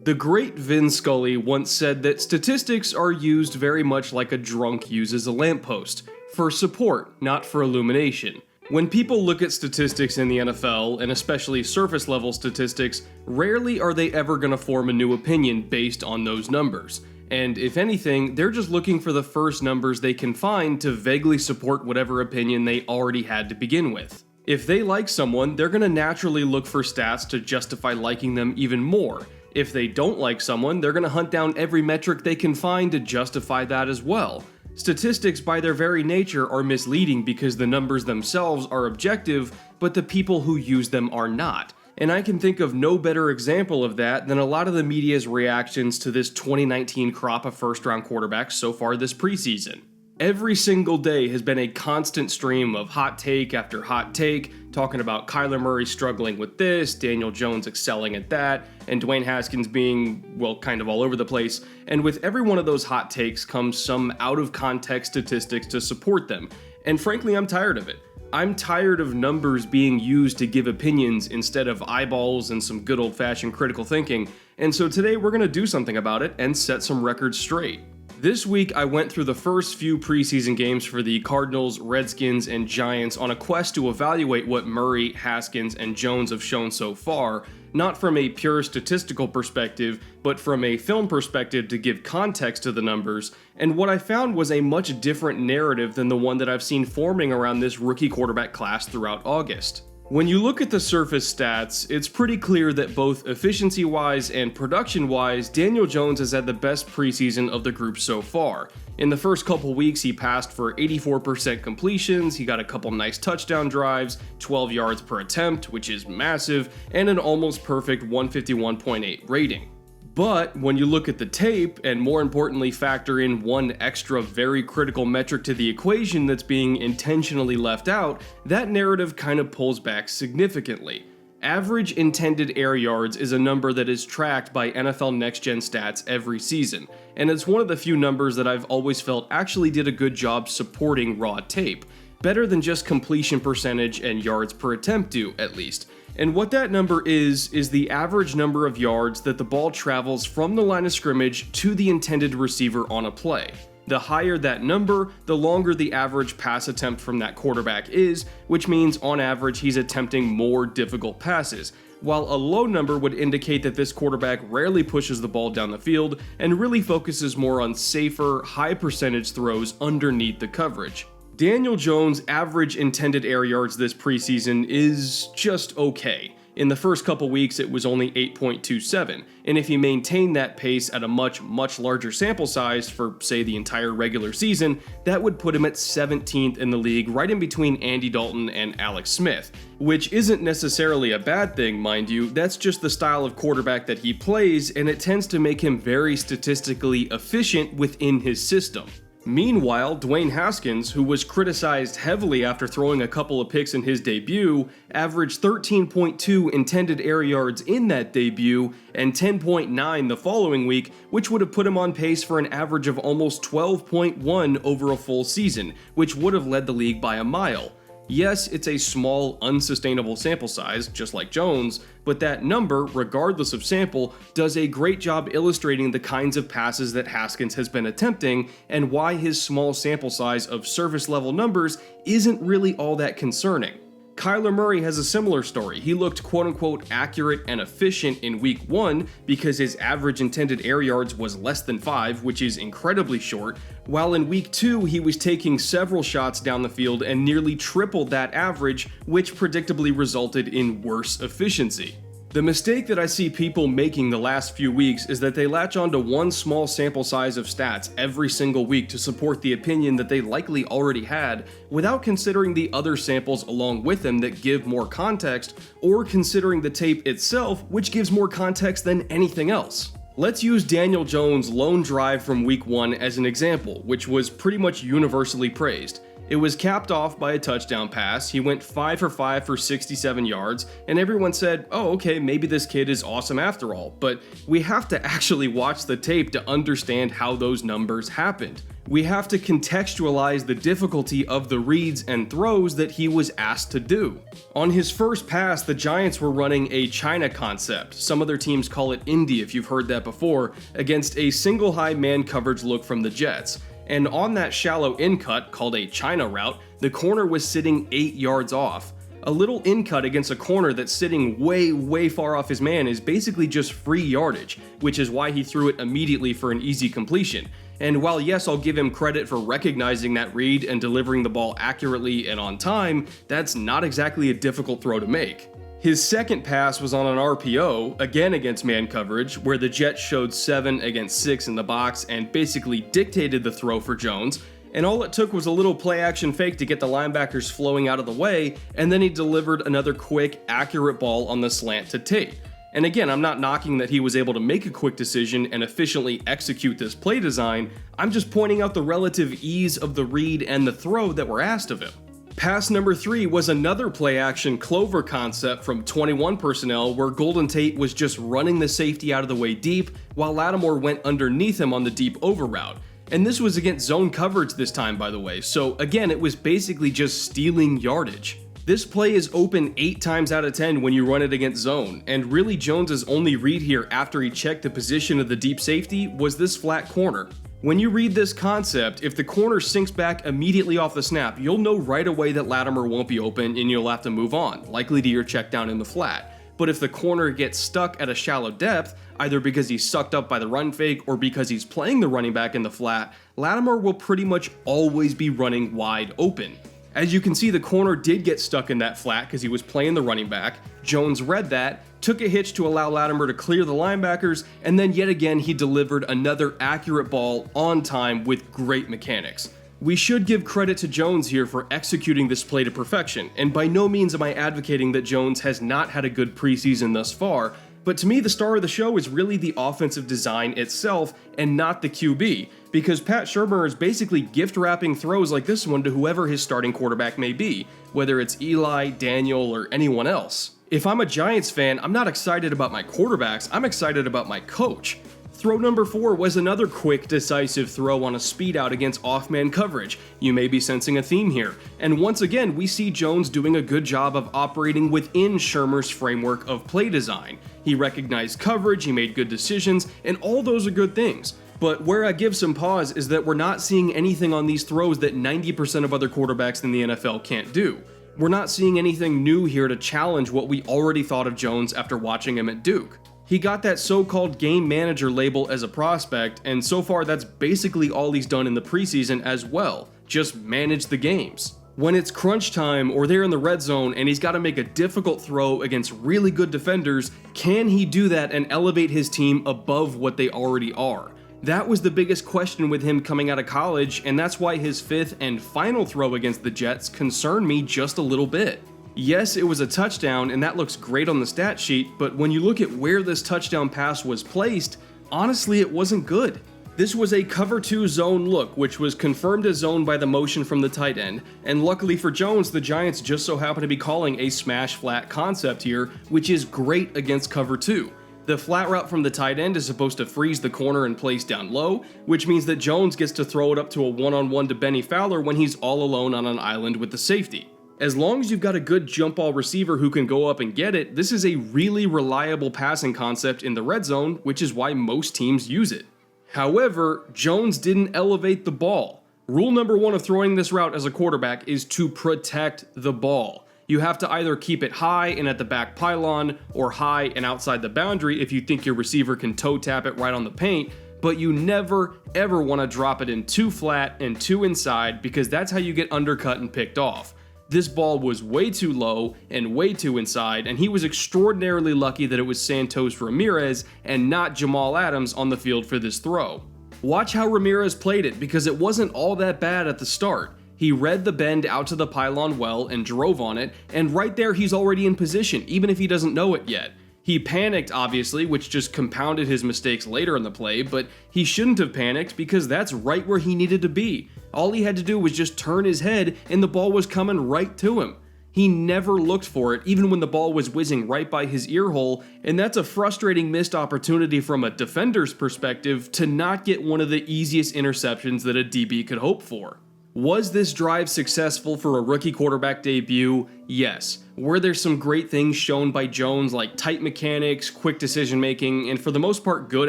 The great Vin Scully once said that statistics are used very much like a drunk uses a lamppost, for support, not for illumination. When people look at statistics in the NFL, and especially surface level statistics, rarely are they ever going to form a new opinion based on those numbers. And if anything, they're just looking for the first numbers they can find to vaguely support whatever opinion they already had to begin with. If they like someone, they're going to naturally look for stats to justify liking them even more. If they don't like someone, they're going to hunt down every metric they can find to justify that as well. Statistics by their very nature are misleading because the numbers themselves are objective, but the people who use them are not. And I can think of no better example of that than a lot of the media's reactions to this 2019 crop of first-round quarterbacks so far this preseason. Every single day has been a constant stream of hot take after hot take, talking about Kyler Murray struggling with this, Daniel Jones excelling at that, and Dwayne Haskins being, well, kind of all over the place. And with every one of those hot takes comes some out-of-context statistics to support them. And frankly, I'm tired of it. I'm tired of numbers being used to give opinions instead of eyeballs and some good old-fashioned critical thinking. And so today we're going to do something about it and set some records straight. This week, I went through the first few preseason games for the Cardinals, Redskins, and Giants on a quest to evaluate what Murray, Haskins, and Jones have shown so far, not from a pure statistical perspective, but from a film perspective to give context to the numbers, and what I found was a much different narrative than the one that I've seen forming around this rookie quarterback class throughout August. When you look at the surface stats, it's pretty clear that both efficiency-wise and production-wise, Daniel Jones has had the best preseason of the group so far. In the first couple weeks, he passed for 84% completions, he got a couple nice touchdown drives, 12 yards per attempt, which is massive, and an almost perfect 151.8 rating. But when you look at the tape, and more importantly factor in one extra very critical metric to the equation that's being intentionally left out, that narrative kind of pulls back significantly. Average intended air yards is a number that is tracked by NFL Next Gen Stats every season, and it's one of the few numbers that I've always felt actually did a good job supporting raw tape. Better than just completion percentage and yards per attempt do, at least. And what that number is the average number of yards that the ball travels from the line of scrimmage to the intended receiver on a play. The higher that number, the longer the average pass attempt from that quarterback is, which means on average he's attempting more difficult passes, while a low number would indicate that this quarterback rarely pushes the ball down the field and really focuses more on safer, high percentage throws underneath the coverage. Daniel Jones' average intended air yards this preseason is just okay. In the first couple weeks, it was only 8.27, and if he maintained that pace at a much larger sample size for, say, the entire regular season, that would put him at 17th in the league, right in between Andy Dalton and Alex Smith, which isn't necessarily a bad thing, mind you. That's just the style of quarterback that he plays, and it tends to make him very statistically efficient within his system. Meanwhile, Dwayne Haskins, who was criticized heavily after throwing a couple of picks in his debut, averaged 13.2 intended air yards in that debut and 10.9 the following week, which would have put him on pace for an average of almost 12.1 over a full season, which would have led the league by a mile. Yes, it's a small, unsustainable sample size, just like Jones, but that number, regardless of sample, does a great job illustrating the kinds of passes that Haskins has been attempting and why his small sample size of surface-level numbers isn't really all that concerning. Kyler Murray has a similar story. He looked quote-unquote accurate and efficient in week 1 because his average intended air yards was less than 5, which is incredibly short, while in week 2 he was taking several shots down the field and nearly tripled that average, which predictably resulted in worse efficiency. The mistake that I see people making the last few weeks is that they latch onto one small sample size of stats every single week to support the opinion that they likely already had, without considering the other samples along with them that give more context, or considering the tape itself, which gives more context than anything else. Let's use Daniel Jones' lone drive from week 1 as an example, which was pretty much universally praised. It was capped off by a touchdown pass. He went 5 for 5 for 67 yards, and everyone said, oh, okay, maybe this kid is awesome after all. But we have to actually watch the tape to understand how those numbers happened. We have to contextualize the difficulty of the reads and throws that he was asked to do. On his first pass, the Giants were running a China concept. Some other teams call it Indy if you've heard that before, against a single high man coverage look from the Jets. And on that shallow in cut, called a China route, the corner was sitting 8 yards off. A little in cut against a corner that's sitting way far off his man is basically just free yardage, which is why he threw it immediately for an easy completion. And while yes, I'll give him credit for recognizing that read and delivering the ball accurately and on time, that's not exactly a difficult throw to make. His second pass was on an RPO, again against man coverage, where the Jets showed 7 against 6 in the box and basically dictated the throw for Jones, and all it took was a little play action fake to get the linebackers flowing out of the way, and then he delivered another quick, accurate ball on the slant to Tate. And again, I'm not knocking that he was able to make a quick decision and efficiently execute this play design, I'm just pointing out the relative ease of the read and the throw that were asked of him. Pass number 3 was another play-action clover concept from 21 personnel where Golden Tate was just running the safety out of the way deep, while Lattimore went underneath him on the deep over route. And this was against zone coverage this time, by the way, so again, it was basically just stealing yardage. This play is open 8 times out of 10 when you run it against zone, and really Jones's only read here after he checked the position of the deep safety was this flat corner. When you read this concept, if the corner sinks back immediately off the snap, you'll know right away that Lattimore won't be open and you'll have to move on, likely to your check down in the flat. But if the corner gets stuck at a shallow depth, either because he's sucked up by the run fake or because he's playing the running back in the flat, Lattimore will pretty much always be running wide open. As you can see, the corner did get stuck in that flat because he was playing the running back. Jones read that, took a hitch to allow Lattimore to clear the linebackers, and then yet again he delivered another accurate ball on time with great mechanics. We should give credit to Jones here for executing this play to perfection, and by no means am I advocating that Jones has not had a good preseason thus far, but to me the star of the show is really the offensive design itself and not the QB, because Pat Shurmur is basically gift wrapping throws like this one to whoever his starting quarterback may be, whether it's Eli, Daniel, or anyone else. If I'm a Giants fan, I'm not excited about my quarterbacks, I'm excited about my coach. Throw number 4 was another quick, decisive throw on a speed out against off-man coverage. You may be sensing a theme here. And once again, we see Jones doing a good job of operating within Shurmur's framework of play design. He recognized coverage, he made good decisions, and all those are good things. But where I give some pause is that we're not seeing anything on these throws that 90% of other quarterbacks in the NFL can't do. We're not seeing anything new here to challenge what we already thought of Jones after watching him at Duke. He got that so-called game manager label as a prospect, and so far that's basically all he's done in the preseason as well, just manage the games. When it's crunch time or they're in the red zone and he's got to make a difficult throw against really good defenders, can he do that and elevate his team above what they already are? That was the biggest question with him coming out of college, and that's why his 5th and final throw against the Jets concerned me just a little bit. Yes, it was a touchdown, and that looks great on the stat sheet, but when you look at where this touchdown pass was placed, honestly, it wasn't good. This was a cover 2 zone look, which was confirmed as zone by the motion from the tight end, and luckily for Jones, the Giants just so happen to be calling a smash flat concept here, which is great against cover 2. The flat route from the tight end is supposed to freeze the corner and place down low, which means that Jones gets to throw it up to a one-on-one to Benny Fowler when he's all alone on an island with the safety. As long as you've got a good jump ball receiver who can go up and get it, this is a really reliable passing concept in the red zone, which is why most teams use it. However, Jones didn't elevate the ball. Rule number 1 of throwing this route as a quarterback is to protect the ball. You have to either keep it high and at the back pylon, or high and outside the boundary if you think your receiver can toe tap it right on the paint, but you never ever want to drop it in too flat and too inside because that's how you get undercut and picked off. This ball was way too low and way too inside, and he was extraordinarily lucky that it was Santos Ramirez and not Jamal Adams on the field for this throw. Watch how Ramirez played it because it wasn't all that bad at the start. He read the bend out to the pylon well and drove on it, and right there he's already in position, even if he doesn't know it yet. He panicked, obviously, which just compounded his mistakes later in the play, but he shouldn't have panicked because that's right where he needed to be. All he had to do was just turn his head and the ball was coming right to him. He never looked for it, even when the ball was whizzing right by his ear hole, and that's a frustrating missed opportunity from a defender's perspective to not get one of the easiest interceptions that a DB could hope for. Was this drive successful for a rookie quarterback debut? Yes. Were there some great things shown by Jones like tight mechanics, quick decision making, and for the most part good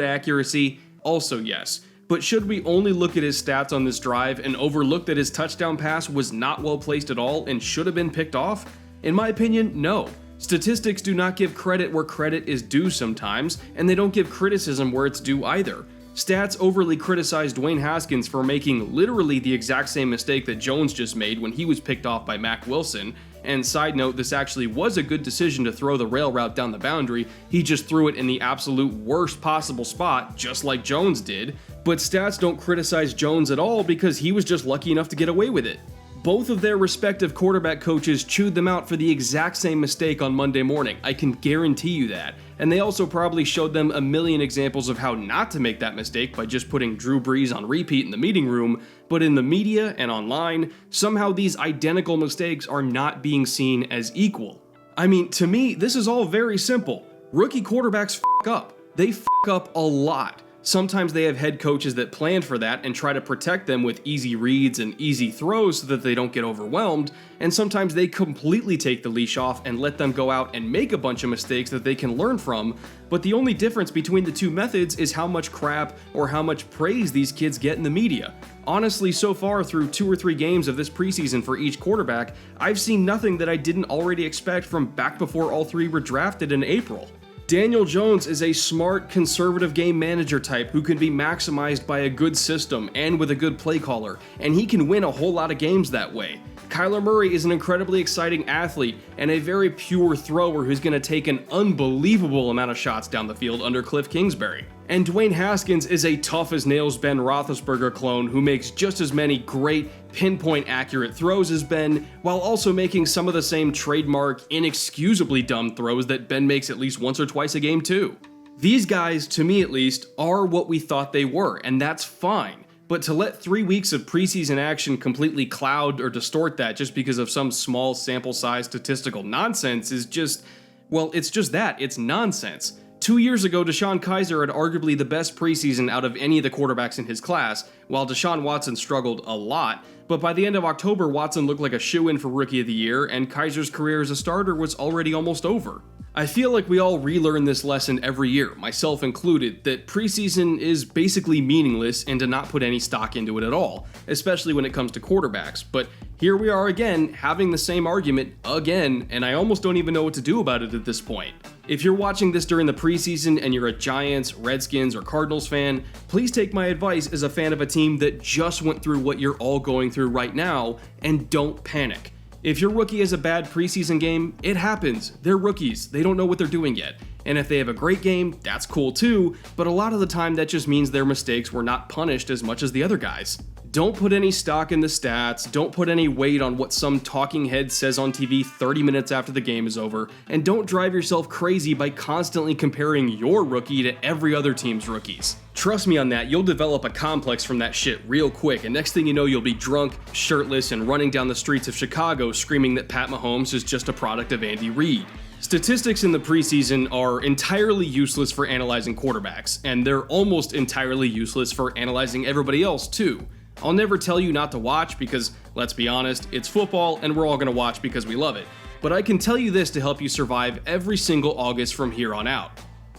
accuracy? Also yes. But should we only look at his stats on this drive and overlook that his touchdown pass was not well placed at all and should have been picked off? In my opinion, no. Statistics do not give credit where credit is due sometimes, and they don't give criticism where it's due either. Stats overly criticize Dwayne Haskins for making literally the exact same mistake that Jones just made when he was picked off by Mack Wilson. And side note, this actually was a good decision to throw the rail route down the boundary. He just threw it in the absolute worst possible spot, just like Jones did. But stats don't criticize Jones at all because he was just lucky enough to get away with it. Both of their respective quarterback coaches chewed them out for the exact same mistake on Monday morning, I can guarantee you that. And they also probably showed them a million examples of how not to make that mistake by just putting Drew Brees on repeat in the meeting room, but in the media and online, somehow these identical mistakes are not being seen as equal. I mean, to me, this is all very simple. Rookie quarterbacks f*** up. They f*** up a lot. Sometimes they have head coaches that plan for that and try to protect them with easy reads and easy throws so that they don't get overwhelmed, and sometimes they completely take the leash off and let them go out and make a bunch of mistakes that they can learn from, but the only difference between the two methods is how much crap or how much praise these kids get in the media. Honestly, so far through 2 or 3 games of this preseason for each quarterback, I've seen nothing that I didn't already expect from back before all 3 were drafted in April. Daniel Jones is a smart, conservative game manager type who can be maximized by a good system and with a good play caller, and he can win a whole lot of games that way. Kyler Murray is an incredibly exciting athlete and a very pure thrower who's going to take an unbelievable amount of shots down the field under Cliff Kingsbury. And Dwayne Haskins is a tough-as-nails Ben Roethlisberger clone who makes just as many great, pinpoint accurate throws as Ben, while also making some of the same trademark, inexcusably dumb throws that Ben makes at least once or twice a game too. These guys, to me at least, are what we thought they were, and that's fine. But to let 3 weeks of preseason action completely cloud or distort that just because of some small sample size statistical nonsense is just, well, it's just that, it's nonsense. 2 years ago, Deshaun Kaiser had arguably the best preseason out of any of the quarterbacks in his class, while Deshaun Watson struggled a lot, but by the end of October, Watson looked like a shoo-in for Rookie of the Year, and Kaiser's career as a starter was already almost over. I feel like we all relearn this lesson every year, myself included, that preseason is basically meaningless and to not put any stock into it at all, especially when it comes to quarterbacks, but here we are again, having the same argument again, and I almost don't even know what to do about it at this point. If you're watching this during the preseason and you're a Giants, Redskins, or Cardinals fan, please take my advice as a fan of a team that just went through what you're all going through right now, and don't panic. If your rookie has a bad preseason game, it happens. They're rookies. They don't know what they're doing yet. And if they have a great game, that's cool too, but a lot of the time that just means their mistakes were not punished as much as the other guys. Don't put any stock in the stats, don't put any weight on what some talking head says on TV 30 minutes after the game is over, and don't drive yourself crazy by constantly comparing your rookie to every other team's rookies. Trust me on that, you'll develop a complex from that shit real quick, and next thing you know, you'll be drunk, shirtless, and running down the streets of Chicago screaming that Pat Mahomes is just a product of Andy Reid. Statistics in the preseason are entirely useless for analyzing quarterbacks, and they're almost entirely useless for analyzing everybody else too. I'll never tell you not to watch because, let's be honest, it's football and we're all going to watch because we love it. But I can tell you this to help you survive every single August from here on out.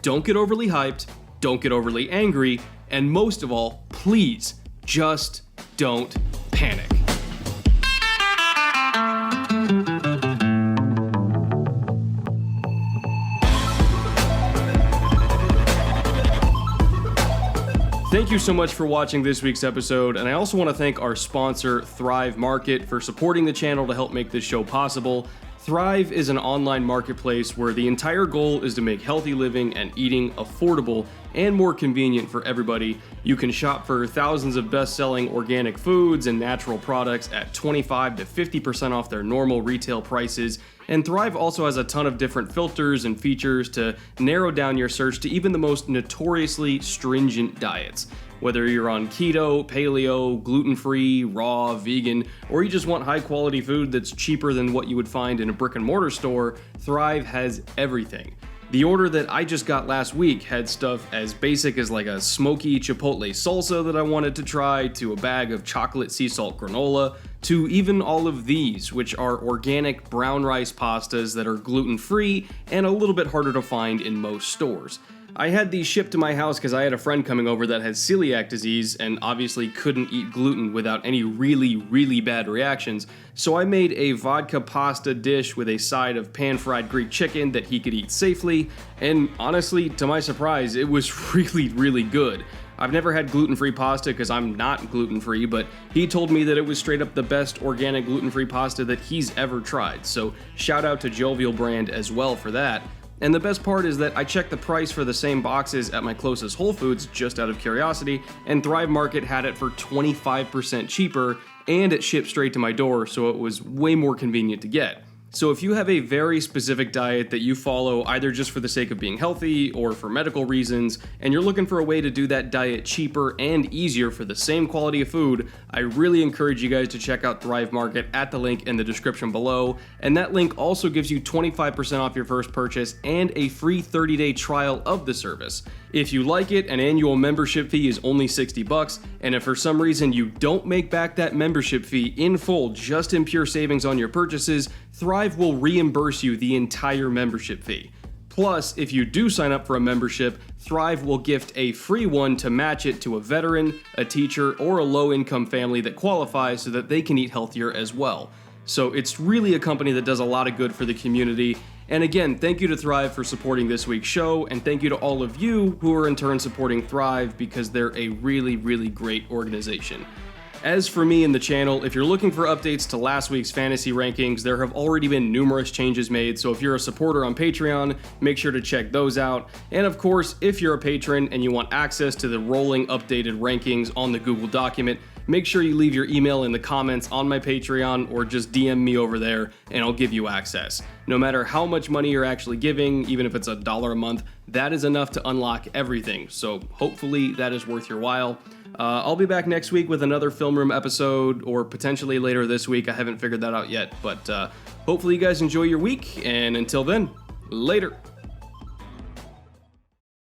Don't get overly hyped, don't get overly angry, and most of all, please, just don't panic. Thank you so much for watching this week's episode, and I also want to thank our sponsor, Thrive Market, for supporting the channel to help make this show possible. Thrive is an online marketplace where the entire goal is to make healthy living and eating affordable and more convenient for everybody. You can shop for thousands of best-selling organic foods and natural products at 25 to 50% off their normal retail prices. And Thrive also has a ton of different filters and features to narrow down your search to even the most notoriously stringent diets. Whether you're on keto, paleo, gluten-free, raw, vegan, or you just want high-quality food that's cheaper than what you would find in a brick-and-mortar store, Thrive has everything. The order that I just got last week had stuff as basic as like a smoky chipotle salsa that I wanted to try, to a bag of chocolate sea salt granola, to even all of these, which are organic brown rice pastas that are gluten-free and a little bit harder to find in most stores. I had these shipped to my house because I had a friend coming over that has celiac disease and obviously couldn't eat gluten without any really bad reactions, so I made a vodka pasta dish with a side of pan-fried Greek chicken that he could eat safely, and honestly, to my surprise, it was really good. I've never had gluten-free pasta because I'm not gluten-free, but he told me that it was straight up the best organic gluten-free pasta that he's ever tried, so shout out to Jovial brand as well for that. And the best part is that I checked the price for the same boxes at my closest Whole Foods just out of curiosity, and Thrive Market had it for 25% cheaper, and it shipped straight to my door, so it was way more convenient to get. So if you have a very specific diet that you follow either just for the sake of being healthy or for medical reasons, and you're looking for a way to do that diet cheaper and easier for the same quality of food, I really encourage you guys to check out Thrive Market at the link in the description below, and that link also gives you 25% off your first purchase and a free 30-day trial of the service. If you like it, an annual membership fee is only $60, and if for some reason you don't make back that membership fee in full just in pure savings on your purchases, Thrive will reimburse you the entire membership fee. Plus, if you do sign up for a membership, Thrive will gift a free one to match it to a veteran, a teacher, or a low-income family that qualifies so that they can eat healthier as well. So it's really a company that does a lot of good for the community. And again, thank you to Thrive for supporting this week's show, and thank you to all of you who are in turn supporting Thrive because they're a really great organization. As for me and the channel, if you're looking for updates to last week's fantasy rankings, there have already been numerous changes made, so if you're a supporter on Patreon, make sure to check those out. And of course, if you're a patron and you want access to the rolling updated rankings on the Google document, make sure you leave your email in the comments on my Patreon or just DM me over there and I'll give you access. No matter how much money you're actually giving, even if it's $1 a month, that is enough to unlock everything, so hopefully that is worth your while. I'll be back next week with another Film Room episode, or potentially later this week. I haven't figured that out yet, but hopefully you guys enjoy your week, and until then, later.